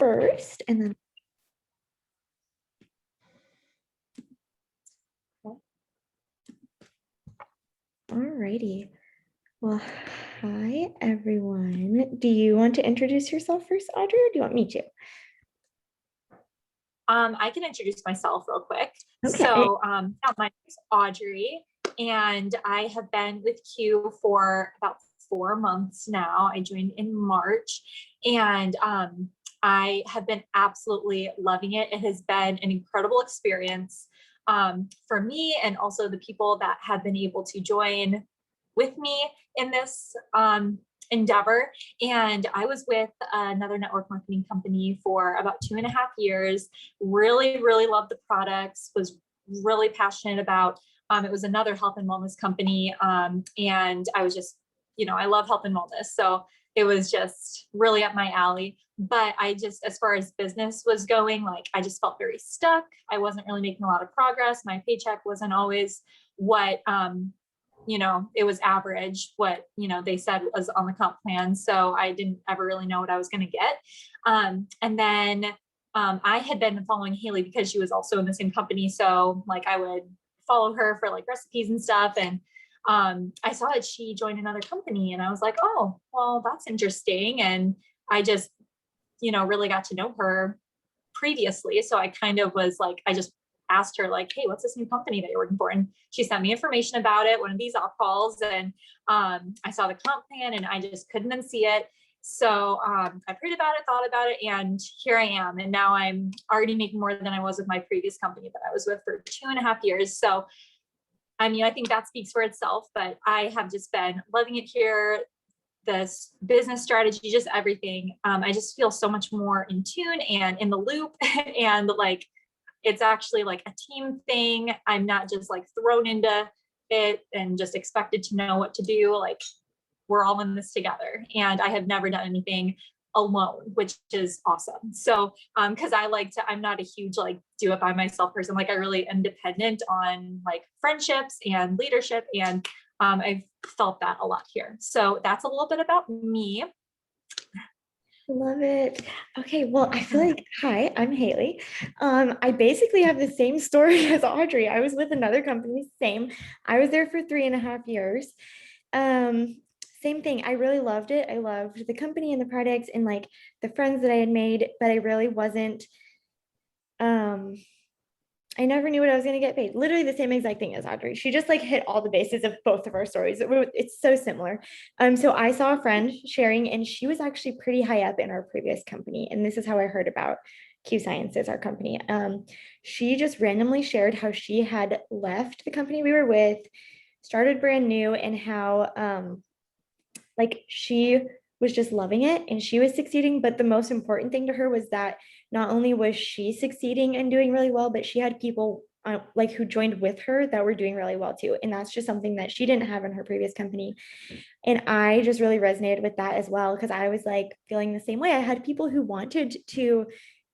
first, and then alrighty. Well, hi everyone. Do you want to introduce yourself first, Audrey, or do you want me to? I can introduce myself real quick. Okay. So my name is Audrey, and I have been with Q for about 4 months now. I joined in March, and I have been absolutely loving it. It has been an incredible experience for me, and also the people that have been able to join with me in this endeavor. And I was with another network marketing company for about 2.5 years. Really, really loved the products, was really passionate about it was another health and wellness company. And I was just, I love health and wellness. So it was just really up my alley. But I just, as far as business was going, like I just felt very stuck. I wasn't really making a lot of progress. My paycheck wasn't always what it was average what, they said was on the comp plan. So I didn't ever really know what I was going to get. And then I had been following Haley because she was also in the same company. So like I would follow her for like recipes and stuff. And I saw that she joined another company and I was like, oh, well, that's interesting. And I just, really got to know her previously. So I kind of was like, I just asked her like, hey, what's this new company that you're working for? And she sent me information about it, one of these off calls. And I saw the comp plan and I just couldn't unsee it. So I prayed about it, thought about it, and here I am. And now I'm already making more than I was with my previous company that I was with for 2.5 years. So, I mean, I think that speaks for itself, but I have just been loving it here. This business strategy, just everything. I just feel so much more in tune and in the loop and like, it's actually like a team thing. I'm not just like thrown into it and just expected to know what to do. Like we're all in this together. And I have never done anything alone, which is awesome. So, cause I'm not a huge, like do it by myself person. Like I really am dependent on like friendships and leadership. And I've felt that a lot here. So that's a little bit about me. Love it. Okay, well, I feel like, hi, I'm Haley. I basically have the same story as Audrey. I was with another company, same. I was there for 3.5 years. Same thing. I really loved it. I loved the company and the products and like the friends that I had made, but I really wasn't, I never knew what I was going to get paid. Literally the same exact thing as Audrey. She just like hit all the bases of both of our stories. It's so similar. So I saw a friend sharing, and she was actually pretty high up in our previous company. And this is how I heard about Q Sciences, our company. She just randomly shared how she had left the company we were with, started brand new, and how like she was just loving it and she was succeeding. But the most important thing to her was that not only was she succeeding and doing really well, but she had people like who joined with her that were doing really well too. And that's just something that she didn't have in her previous company. And I just really resonated with that as well, because I was like feeling the same way. I had people who wanted to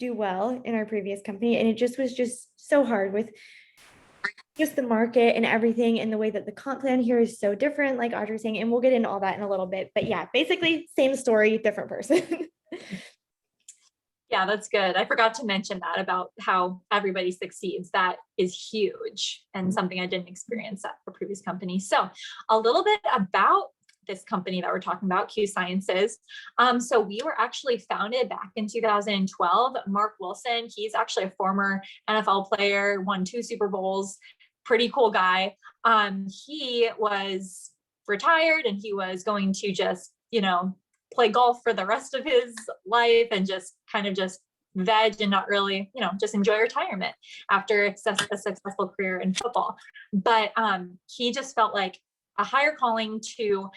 do well in our previous company, and it just was just so hard with just the market and everything, and the way that the comp plan here is so different, like Audrey's saying, and we'll get into all that in a little bit. But yeah, basically same story, different person. Yeah, that's good. I forgot to mention that about how everybody succeeds. That is huge and something I didn't experience at a previous company. So a little bit about this company that we're talking about, Q Sciences. So we were actually founded back in 2012. Mark Wilson, he's actually a former NFL player, won 2 Super Bowls, pretty cool guy. He was retired and he was going to just, play golf for the rest of his life and just kind of just veg and not really, just enjoy retirement after a successful career in football. But he just felt like a higher calling to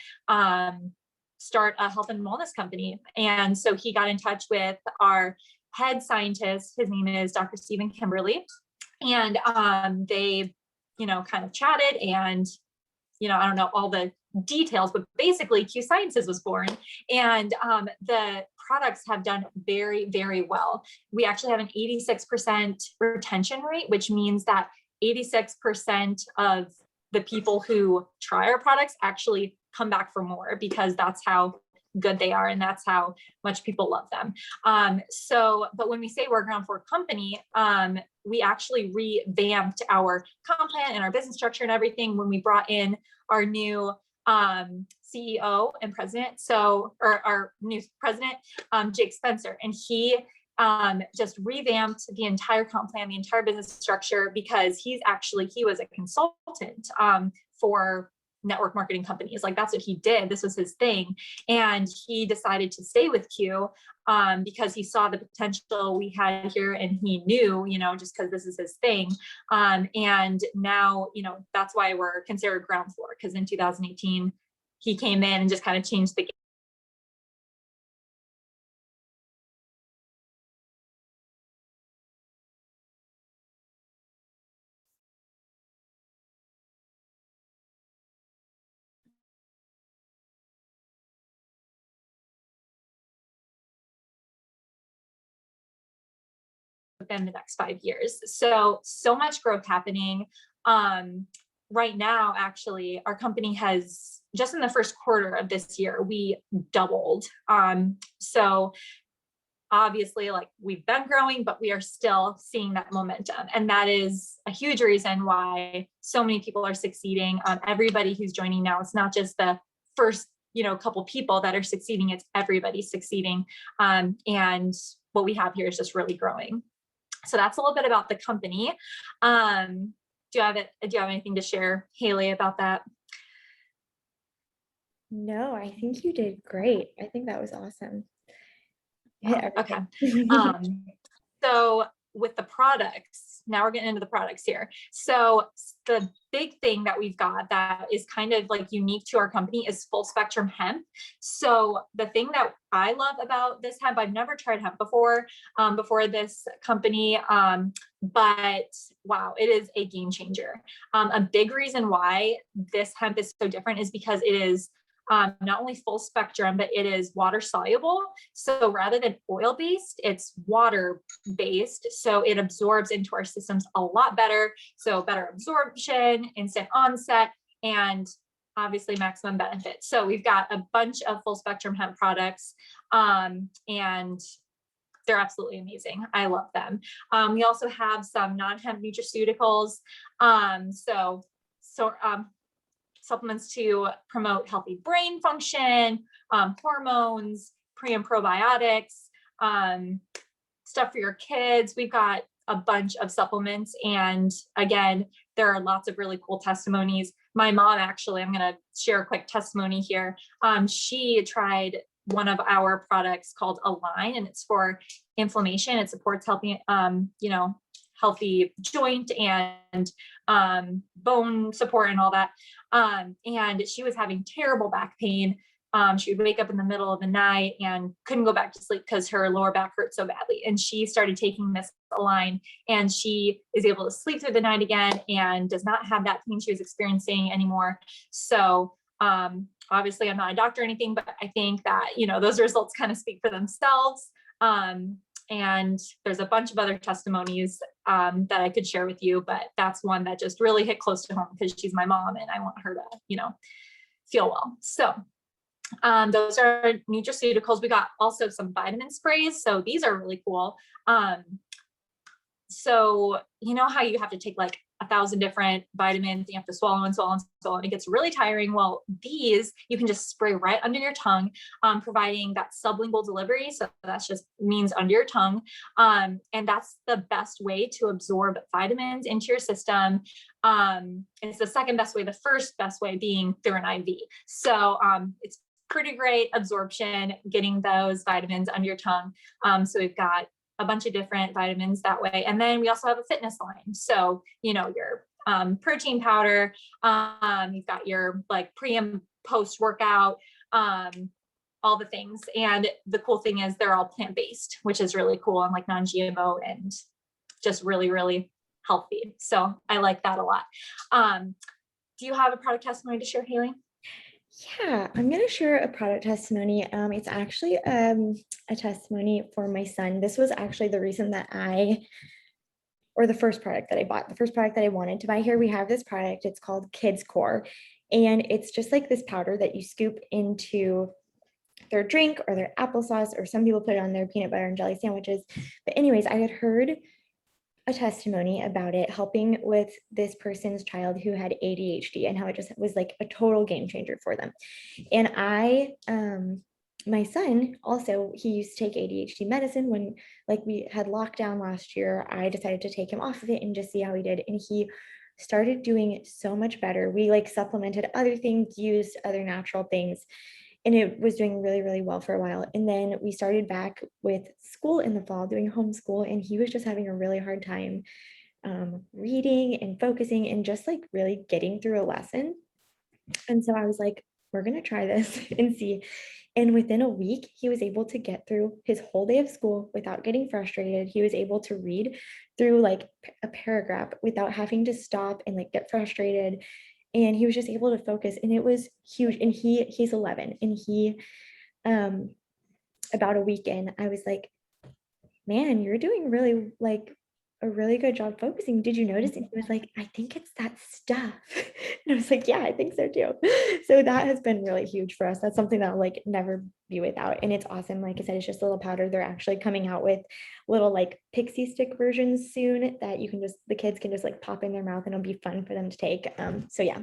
start a health and wellness company. And so he got in touch with our head scientist. His name is Dr. Stephen Kimberly. And they, kind of chatted and, I don't know all the details, but basically Q Sciences was born, and the products have done very, very well. We actually have an 86% retention rate, which means that 86% of the people who try our products actually come back for more, because that's how good they are. And that's how much people love them. But when we say we're a ground floor company, we actually revamped our comp plan and our business structure and everything when we brought in our new CEO and president. Or our new president, Jake Spencer, and he just revamped the entire comp plan, the entire business structure, because he was a consultant for network marketing companies. Like that's what he did. This was his thing. And he decided to stay with Q because he saw the potential we had here, and he knew, just because this is his thing. And now, that's why we're considered ground floor, because in 2018, he came in and just kind of changed the game. Within the next 5 years. So much growth happening. Right now, actually, our company has, just in the first quarter of this year, we doubled. So obviously, like, we've been growing, but we are still seeing that momentum. And that is a huge reason why so many people are succeeding. Everybody who's joining now, it's not just the first, couple people that are succeeding, it's everybody succeeding. And what we have here is just really growing. So that's a little bit about the company. Do you have anything to share, Haley, about that? No, I think you did great. I think that was awesome. Okay. So with the products, now we're getting into the products here. So the big thing that we've got that is kind of like unique to our company is full spectrum hemp. So the thing that I love about this hemp, I've never tried hemp before this company, but wow, it is a game changer. A big reason why this hemp is so different is because it is not only full spectrum, but it is water soluble. So rather than oil based, it's water based. So it absorbs into our systems a lot better. So better absorption, instant onset, and obviously maximum benefit. So we've got a bunch of full spectrum hemp products, and they're absolutely amazing. I love them. We also have some non-hemp nutraceuticals. Supplements to promote healthy brain function, hormones, pre and probiotics, stuff for your kids. We've got a bunch of supplements. And again, there are lots of really cool testimonies. My mom, actually, I'm going to share a quick testimony here. She tried one of our products called Align, and it's for inflammation. It supports healthy joint and bone support and all that. And she was having terrible back pain. She would wake up in the middle of the night and couldn't go back to sleep because her lower back hurt so badly. And she started taking this Align, and she is able to sleep through the night again and does not have that pain she was experiencing anymore. So obviously I'm not a doctor or anything, but I think that, those results kind of speak for themselves. And there's a bunch of other testimonies that I could share with you, but that's one that just really hit close to home because she's my mom and I want her to, feel well. So those are nutraceuticals. We got also some vitamin sprays. So these are really cool. So you know how you have to take like 1,000 different vitamins, you have to swallow and swallow and swallow, and it gets really tiring. Well, these you can just spray right under your tongue, providing that sublingual delivery. So that's just means under your tongue. And that's the best way to absorb vitamins into your system. It's the second best way, the first best way being through an IV. So it's pretty great absorption, getting those vitamins under your tongue. So we've got a bunch of different vitamins that way. And then we also have a fitness line. So, your protein powder, you've got your like pre and post workout, all the things. And the cool thing is they're all plant-based, which is really cool, and like non-GMO and just really, really healthy. So I like that a lot. Do you have a product testimony to share, Haley? Yeah, I'm going to share a product testimony. It's actually a testimony for my son. This was actually the reason that the first product that I bought, the first product that I wanted to buy here. We have this product, it's called Kids Core. And it's just like this powder that you scoop into their drink or their applesauce, or some people put it on their peanut butter and jelly sandwiches. But anyways, I had heard a testimony about it helping with this person's child who had ADHD and how it just was like a total game changer for them. And my son also, he used to take ADHD medicine when like we had lockdown last year. I decided to take him off of it and just see how he did. And he started doing so much better. We like supplemented other things, used other natural things, and it was doing really, really well for a while. And then we started back with school in the fall, doing homeschool, and he was just having a really hard time reading and focusing and just like really getting through a lesson. And so I was like, we're going to try this and see. And within a week, he was able to get through his whole day of school without getting frustrated. He was able to read through like a paragraph without having to stop and like get frustrated. And he was just able to focus, and it was huge. And he's 11, and he about a week in, I was like, man, you're doing really like a really good job focusing. Did you notice? And he was like, I think it's that stuff. And I was like, yeah, I think so too. So that has been really huge for us. That's something that I'll like never be without. And it's awesome. Like I said, it's just a little powder. They're actually coming out with little like pixie stick versions soon that you can just, the kids can just like pop in their mouth, and it'll be fun for them to take. So yeah,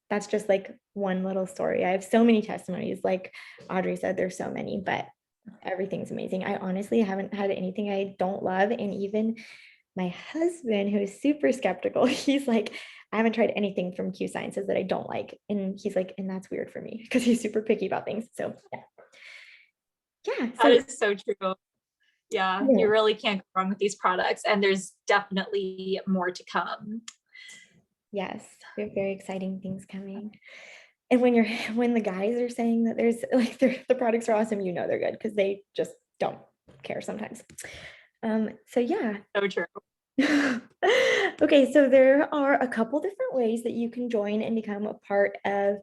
that's just like one little story. I have so many testimonies. Like Audrey said, there's so many, but everything's amazing. I honestly haven't had anything I don't love. And even my husband, who is super skeptical, he's like, I haven't tried anything from Q Sciences that I don't like. And he's like, and that's weird for me because he's super picky about things. So yeah. Yeah. That is so true. Yeah, you really can't go wrong with these products, and there's definitely more to come. Yes, we have very exciting things coming. And when the guys are saying that there's like the products are awesome, you know they're good because they just don't care sometimes. So yeah. So true. Okay, so there are a couple different ways that you can join and become a part of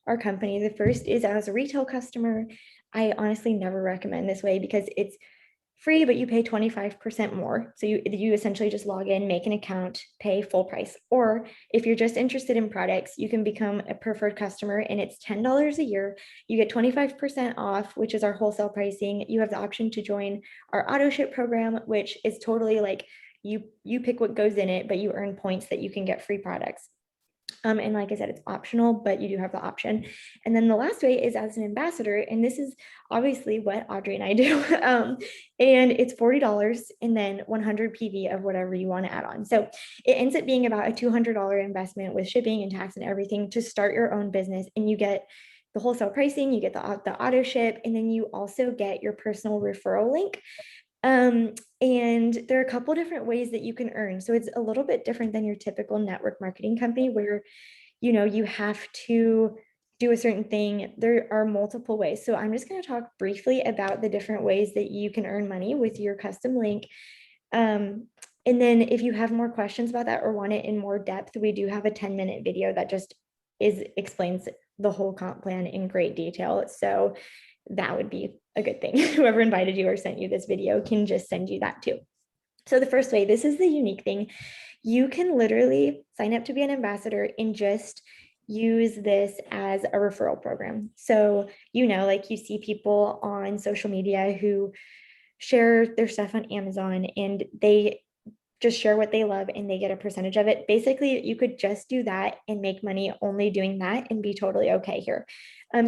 our company. The first is as a retail customer. I honestly never recommend this way because it's free, but you pay 25% more. So you essentially just log in, make an account, pay full price. Or if you're just interested in products, you can become a preferred customer, and it's $10 a year. You get 25% off, which is our wholesale pricing. You have the option to join our auto ship program, which is totally like you pick what goes in it, but you earn points that you can get free products. And like I said, it's optional, but you do have the option. And then the last way is as an ambassador. And this is obviously what Audrey and I do. And it's $40 and then 100 PV of whatever you want to add on. So it ends up being about a $200 investment with shipping and tax and everything to start your own business. And you get the wholesale pricing, you get the auto ship, and then you also get your personal referral link. And there are a couple different ways that you can earn. So it's a little bit different than your typical network marketing company where, you have to do a certain thing. There are multiple ways. So I'm just going to talk briefly about the different ways that you can earn money with your custom link. And then if you have more questions about that or want it in more depth, we do have a 10-minute video that just explains the whole comp plan in great detail. So that would be a good thing. Whoever invited you or sent you this video can just send you that too. So the first way, this is the unique thing. You can literally sign up to be an ambassador and just use this as a referral program. So, like you see people on social media who share their stuff on Amazon and they just share what they love and they get a percentage of it. Basically, you could just do that and make money only doing that and be totally okay here.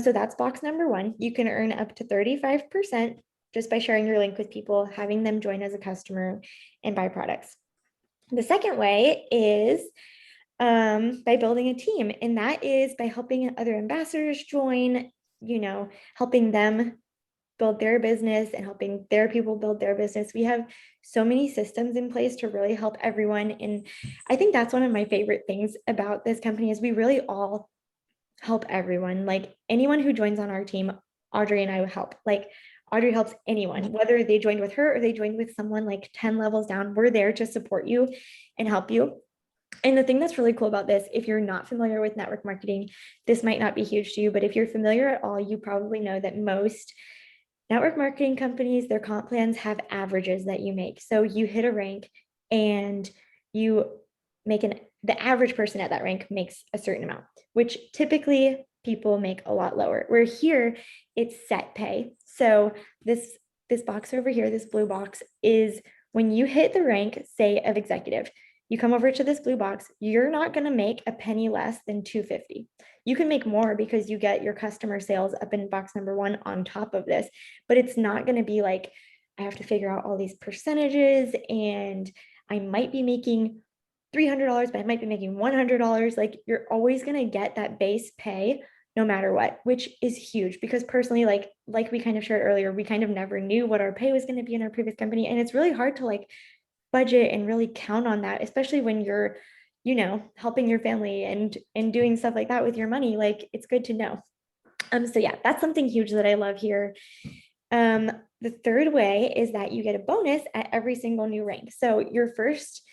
So that's box number one. You can earn up to 35% just by sharing your link with people, having them join as a customer and buy products. The second way is by building a team, and that is by helping other ambassadors join, helping them build their business and helping their people build their business. We have so many systems in place to really help everyone. And I think that's one of my favorite things about this company is we really all help everyone. Like anyone who joins on our team, Audrey and I would help. Like Audrey helps anyone, whether they joined with her or they joined with someone like 10 levels down. We're there to support you and help you. And the thing that's really cool about this, if you're not familiar with network marketing, this might not be huge to you, but if you're familiar at all, you probably know that most network marketing companies, their comp plans have averages that you make. So you hit a rank and you make the average person at that rank makes a certain amount, which typically people make a lot lower. Where here it's set pay. So this box over here, this blue box, is when you hit the rank, say, of executive, you come over to this blue box, you're not going to make a penny less than 250. You can make more because you get your customer sales up in box number 1 on top of this, but it's not going to be like, I have to figure out all these percentages and I might be making $300, but I might be making $100. Like, you're always going to get that base pay no matter what, which is huge, because personally, like we kind of shared earlier, we kind of never knew what our pay was going to be in our previous company. And it's really hard to like budget and really count on that, especially when you're, helping your family and doing stuff like that with your money. Like, it's good to know. So yeah, that's something huge that I love here. The third way is that you get a bonus at every single new rank. So your first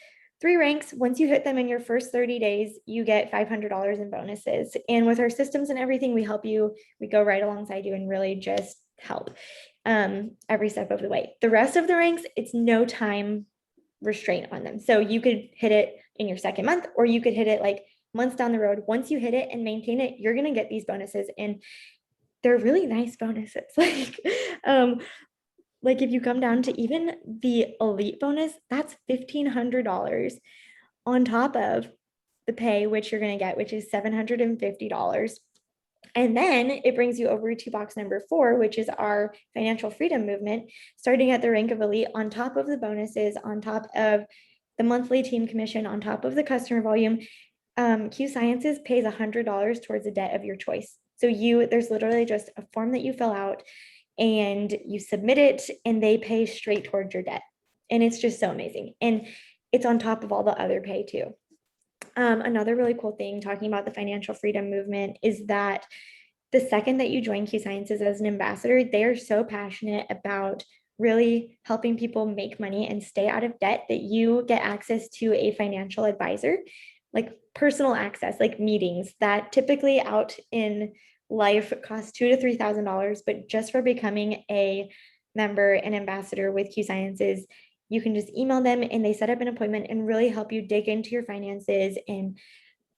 3 ranks, once you hit them in your first 30 days, you get $500 in bonuses. And with our systems and everything, we help you, we go right alongside you and really just help every step of the way. The rest of the ranks, it's no time restraint on them. So you could hit it in your second month, or you could hit it like months down the road. Once you hit it and maintain it, you're going to get these bonuses, and they're really nice bonuses. Like if you come down to even the elite bonus, that's $1,500 on top of the pay, which you're going to get, which is $750. And then it brings you over to box number 4, which is our financial freedom movement, starting at the rank of elite, on top of the bonuses, on top of the monthly team commission, on top of the customer volume. Q Sciences pays $100 towards a debt of your choice. So there's literally just a form that you fill out and you submit it, and they pay straight towards your debt. And it's just so amazing. And it's on top of all the other pay too. Another really cool thing talking about the financial freedom movement is that the second that you join Q Sciences as an ambassador, they are so passionate about really helping people make money and stay out of debt that you get access to a financial advisor, like personal access, like meetings that typically out in life cost $2,000 to $3,000, but just for becoming a member and ambassador with Q Sciences, you can just email them and they set up an appointment and really help you dig into your finances and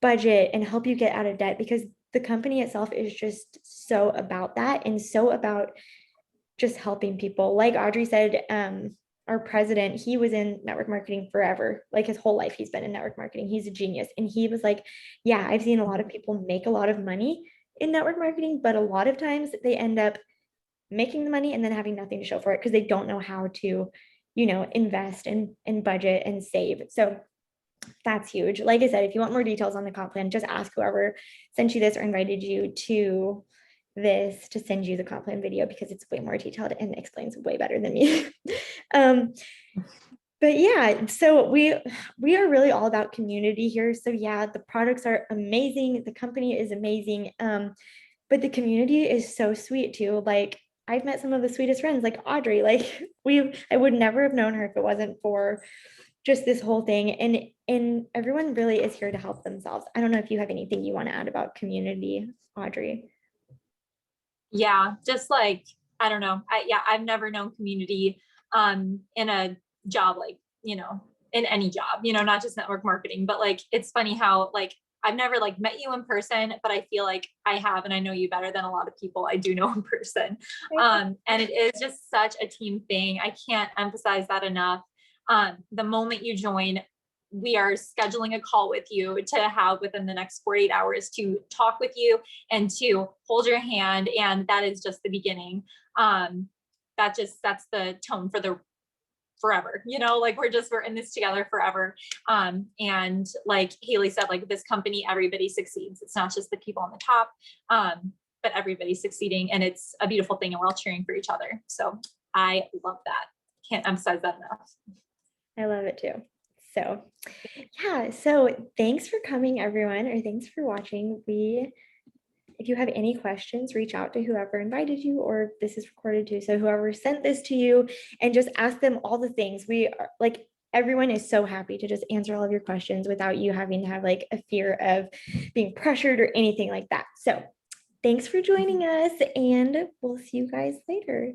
budget and help you get out of debt, because the company itself is just so about that and so about just helping people. Like Audrey said, our president, he was in network marketing forever. Like his whole life, he's been in network marketing. He's a genius. And he was like, yeah, I've seen a lot of people make a lot of money in network marketing, but a lot of times they end up making the money and then having nothing to show for it because they don't know how to, invest and budget and save. So that's huge. Like I said, if you want more details on the comp plan, just ask whoever sent you this or invited you to this to send you the comp plan video, because it's way more detailed and explains way better than me. But yeah, so we are really all about community here. So yeah, the products are amazing. The company is amazing. But the community is so sweet too. Like, I've met some of the sweetest friends, like Audrey. Like I would never have known her if it wasn't for just this whole thing. And everyone really is here to help themselves. I don't know if you have anything you want to add about community, Audrey. Yeah, just like, I don't know. I've never known community in a job, like, in any job, not just network marketing, but like, it's funny how like, I've never like met you in person, but I feel like I have, and I know you better than a lot of people I do know in person. And it is just such a team thing. I can't emphasize that enough. The moment you join, we are scheduling a call with you to have within the next 48 hours to talk with you and to hold your hand. And that is just the beginning. That's the tone for the forever, like we're in this together forever. And like Haley said, like this company, everybody succeeds. It's not just the people on the top, but everybody's succeeding, and it's a beautiful thing, and we're all cheering for each other. So I love that. Can't emphasize that enough. I love it too. So yeah, so thanks for coming, everyone, or thanks for watching. If you have any questions, reach out to whoever invited you, or this is recorded too. So whoever sent this to you, and just ask them all the things. We are like, everyone is so happy to just answer all of your questions without you having to have like a fear of being pressured or anything like that. So thanks for joining us, and we'll see you guys later.